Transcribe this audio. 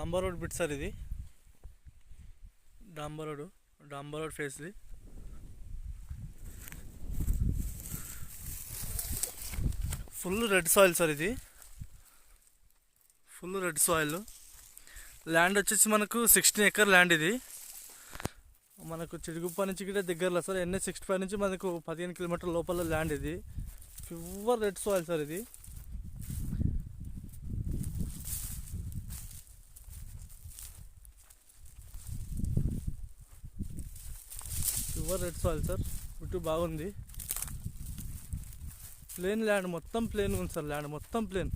డాంబర్ road bit sir ఇది. డాంబర్ road ఫేస్ది. ఫుల్ రెడ్ సాయిల్ సార్ ఇది. Full red soil. ల్యాండ్ వచ్చేసి మనకు 16 ఎకర్ ల్యాండ్ ఇది. మనకు చిడుగుప్ప నుంచి కూడా దగ్గరలో సార్. NH65 నుంచి మనకు 15 కిలోమీటర్ల లోపల ల్యాండ్ ఇది. ప్యూర్ రెడ్ సాయిల్ సార్ ఇది. Pure red soil sir. చుట్టూ బాగుంది. ప్లేన్ ల్యాండ్, మొత్తం ప్లేన్ ఉంది సార్. ల్యాండ్ మొత్తం ప్లేన్.